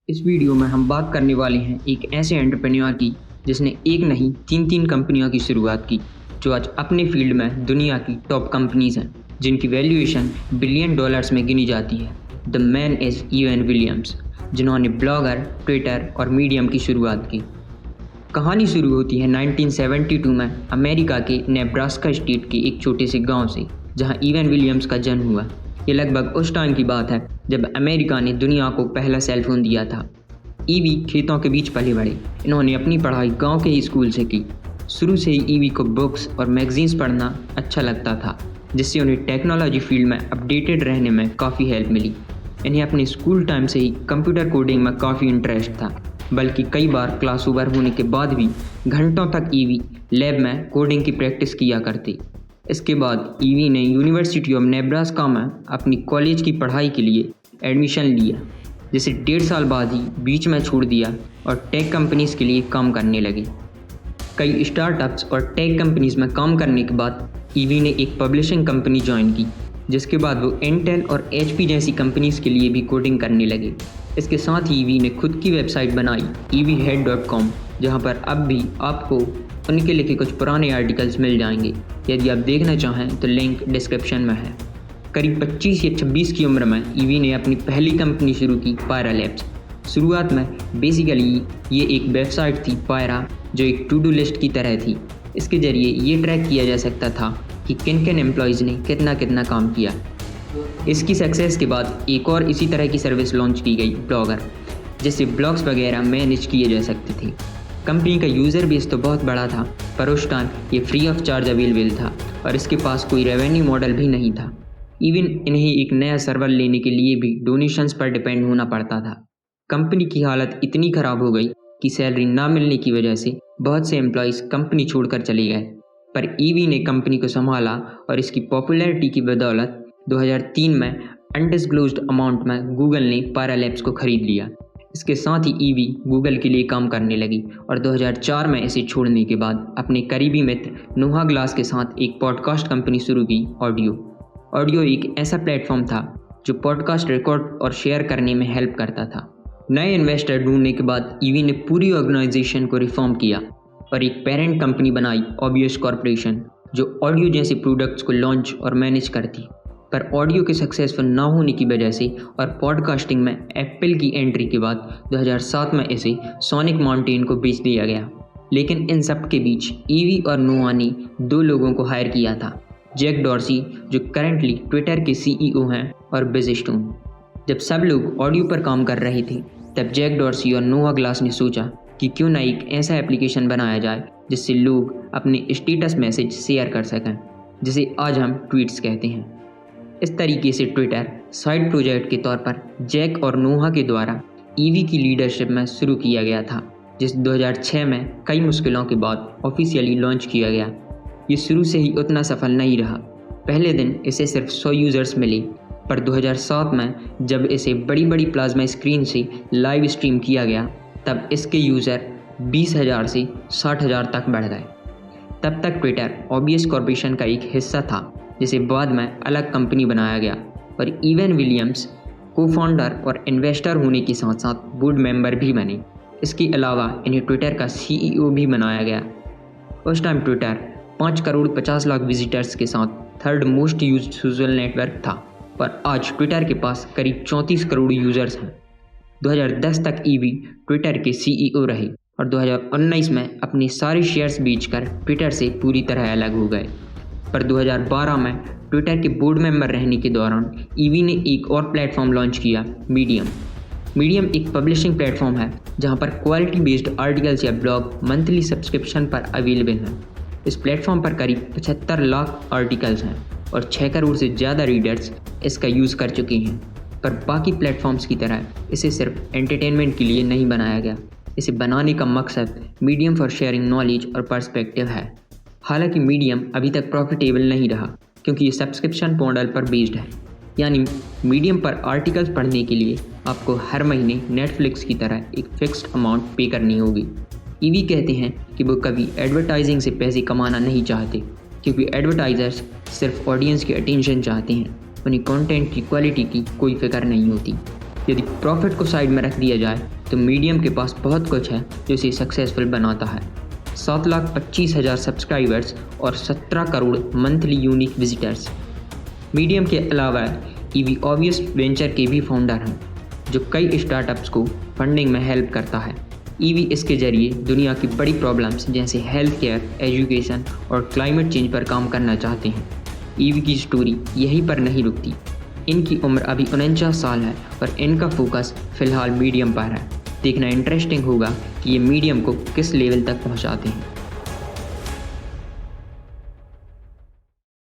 इस वीडियो में हम बात करने वाले हैं एक ऐसे एंटरप्रेन्योर की जिसने एक नहीं तीन कंपनियों की शुरुआत की, जो आज अपने फील्ड में दुनिया की टॉप कंपनीज हैं, जिनकी वैल्यूएशन बिलियन डॉलर्स में गिनी जाती है। The man is even Williams, जिन्होंने ब्लॉगर, ट्विटर और मीडियम की शुरुआत की। कहानी शुरू होती है 1972 में अमेरिका के नेब्रास्का स्टेट के एक छोटे से गांव से, जहां ईवन विलियम्स का जन्म हुआ। ये लगभग उस टाइम की बात है जब अमेरिका ने दुनिया को पहला सेलफोन दिया था। ईवी खेतों के बीच पले बढ़े। इन्होंने अपनी पढ़ाई गांव के ही स्कूल से की। शुरू से ही ईवी को बुक्स और मैगजीन्स पढ़ना अच्छा लगता था, जिससे उन्हें टेक्नोलॉजी फील्ड में अपडेटेड रहने में काफ़ी हेल्प मिली। इन्हें अपने स्कूल टाइम से ही कंप्यूटर कोडिंग में काफ़ी इंटरेस्ट था, बल्कि कई बार क्लास ओवर होने के बाद भी घंटों तक ईवी लैब में कोडिंग की प्रैक्टिस किया करते। इसके बाद ईवी ने यूनिवर्सिटी ऑफ नेब्रास्का में अपनी कॉलेज की पढ़ाई के लिए एडमिशन लिया, जिसे 1.5 साल बाद ही बीच में छोड़ दिया और टेक कंपनीज़ के लिए काम करने लगे। कई स्टार्टअप्स और टेक कंपनीज़ में काम करने के बाद ईवी ने एक पब्लिशिंग कंपनी ज्वाइन की, जिसके बाद वो इंटेल और एचपी जैसी कंपनीज़ के लिए भी कोडिंग करने लगे। इसके साथ ही ईवी ने खुद की वेबसाइट बनाई evhead.com, जहां पर अब भी आपको उनके लिखे कुछ पुराने आर्टिकल्स मिल जाएंगे। यदि आप देखना चाहें तो लिंक डिस्क्रिप्शन में है। करीब 25 या 26 की उम्र में ईवी ने अपनी पहली कंपनी शुरू की, पायरा लैब्स। शुरुआत में बेसिकली ये एक वेबसाइट थी पायरा, जो एक टू डू लिस्ट की तरह थी। इसके ज़रिए ये ट्रैक किया जा सकता था कि किन किन एम्प्लॉयज़ ने कितना कितना काम किया। इसकी सक्सेस के बाद एक और इसी तरह की सर्विस लॉन्च की गई, ब्लॉगर, जिससे ब्लॉग्स वगैरह मैनेज किए जा सकते थे। कंपनी का यूज़र बेस तो बहुत बड़ा था, पर उस टाइम ये फ्री ऑफ चार्ज अवेलेबल था और इसके पास कोई रेवेन्यू मॉडल भी नहीं था। इवन इन्हें एक नया सर्वर लेने के लिए भी डोनेशंस पर डिपेंड होना पड़ता था। कंपनी की हालत इतनी ख़राब हो गई कि सैलरी ना मिलने की वजह से बहुत से एम्प्लॉयज़ कंपनी छोड़कर चले गए, पर ईवी ने कंपनी को संभाला और इसकी पॉपुलैरिटी की बदौलत 2003 में अनडिस्क्लोज्ड अमाउंट में गूगल ने पायरा लैब्स को खरीद लिया। इसके साथ ही ईवी गूगल के लिए काम करने लगी और 2004 में इसे छोड़ने के बाद अपने करीबी मित्र नोहा ग्लास के साथ एक पॉडकास्ट कंपनी शुरू की, ऑडियो एक ऐसा प्लेटफॉर्म था जो पॉडकास्ट रिकॉर्ड और शेयर करने में हेल्प करता था। नए इन्वेस्टर ढूंढने के बाद ईवी ने पूरी ऑर्गेनाइजेशन को रिफॉर्म किया और एक पेरेंट कंपनी बनाई, ओबियस कॉर्पोरेशन, जो ऑडियो जैसे प्रोडक्ट्स को लॉन्च और मैनेज करती। पर ऑडियो के सक्सेसफुल ना होने की वजह से और पॉडकास्टिंग में एप्पल की एंट्री के बाद 2007 में इसे सोनिक माउंटेन को बेच दिया गया। लेकिन इन सब के बीच ईवी और नोहा ने 2 लोगों को हायर किया था, जैक डॉर्सी, जो करंटली ट्विटर के CEO हैं, और बिजस्टोन। जब सब लोग ऑडियो पर काम कर रहे थे, तब जैक डॉर्सी और नोहा ग्लास ने सोचा कि क्यों ना एक ऐसा एप्लीकेशन बनाया जाए जिससे लोग अपने स्टेटस मैसेज शेयर कर सकें, जिसे आज हम ट्वीट्स कहते हैं। इस तरीके से ट्विटर साइड प्रोजेक्ट के तौर पर जैक और नोहा के द्वारा ईवी की लीडरशिप में शुरू किया गया था, जिस 2006 में कई मुश्किलों के बाद ऑफिशियली लॉन्च किया गया। ये शुरू से ही उतना सफल नहीं रहा। पहले दिन इसे सिर्फ 100 यूज़र्स मिले, पर 2007 में जब इसे बड़ी बड़ी प्लाज्मा स्क्रीन से लाइव स्ट्रीम किया गया, तब इसके यूज़र 20,000 से 60,000 तक बढ़ गए। तब तक ट्विटर ओबियस कॉर्पोरेशन का एक हिस्सा था, जिसे बाद में अलग कंपनी बनाया गया, और ईवन विलियम्स को फाउंडर और इन्वेस्टर होने के साथ साथ बोर्ड मेंबर भी बने। इसके अलावा इन्हें ट्विटर का CEO भी बनाया गया। उस time Twitter 5 crore 50 lakh visitors के साथ third most used social network था, पर आज ट्विटर के पास करीब 34 करोड़ यूज़र्स हैं। 2010 तक ईवी ट्विटर के CEO रहे और 2019 में अपने सारे शेयर्स बेचकर ट्विटर से पूरी तरह अलग हो गए। पर 2012 में ट्विटर के बोर्ड मेंबर रहने के दौरान ईवी ने एक और प्लेटफॉर्म लॉन्च किया, मीडियम एक पब्लिशिंग प्लेटफॉर्म है जहां पर क्वालिटी बेस्ड आर्टिकल्स या ब्लॉग मंथली सब्सक्रिप्शन पर अवेलेबल हैं। इस प्लेटफॉर्म पर करीब 75 लाख आर्टिकल्स हैं और 6 करोड़ से ज़्यादा रीडर्स इसका यूज़ कर चुके हैं। पर बाकी प्लेटफॉर्म्स की तरह इसे सिर्फ एंटरटेनमेंट के लिए नहीं बनाया गया। इसे बनाने का मकसद मीडियम फॉर शेयरिंग नॉलेज और पर्सपेक्टिव है। हालांकि मीडियम अभी तक प्रॉफिटेबल नहीं रहा, क्योंकि ये सब्सक्रिप्शन मॉडल पर बेस्ड है। यानी मीडियम पर आर्टिकल्स पढ़ने के लिए आपको हर महीने नेटफ्लिक्स की तरह एक फिक्स्ड अमाउंट पे करनी होगी। ईवी कहते हैं कि वो कभी एडवर्टाइजिंग से पैसे कमाना नहीं चाहते, क्योंकि एडवर्टाइजर्स सिर्फ ऑडियंस की अटेंशन चाहते हैं, उन्हें कंटेंट की क्वालिटी की कोई फिक्र नहीं होती। यदि प्रॉफिट को साइड में रख दिया जाए तो मीडियम के पास बहुत कुछ है जो इसे सक्सेसफुल बनाता है। 7,25,000 सब्सक्राइबर्स और 17 crore monthly unique visitors. Medium के अलावा ईवी ऑब्वियस वेंचर के भी फाउंडर हैं जो कई स्टार्टअप्स को फंडिंग में हेल्प करता है। ईवी इसके जरिए दुनिया की बड़ी प्रॉब्लम्स जैसे हेल्थ केयर, एजुकेशन और क्लाइमेट चेंज पर काम करना चाहते हैं। ईवी की स्टोरी यहीं पर नहीं रुकती। इनकी उम्र अभी 49 साल है और इनका फोकस फिलहाल मीडियम पर है। देखना इंटरेस्टिंग होगा कि ये मीडियम को किस लेवल तक पहुंचाते हैं।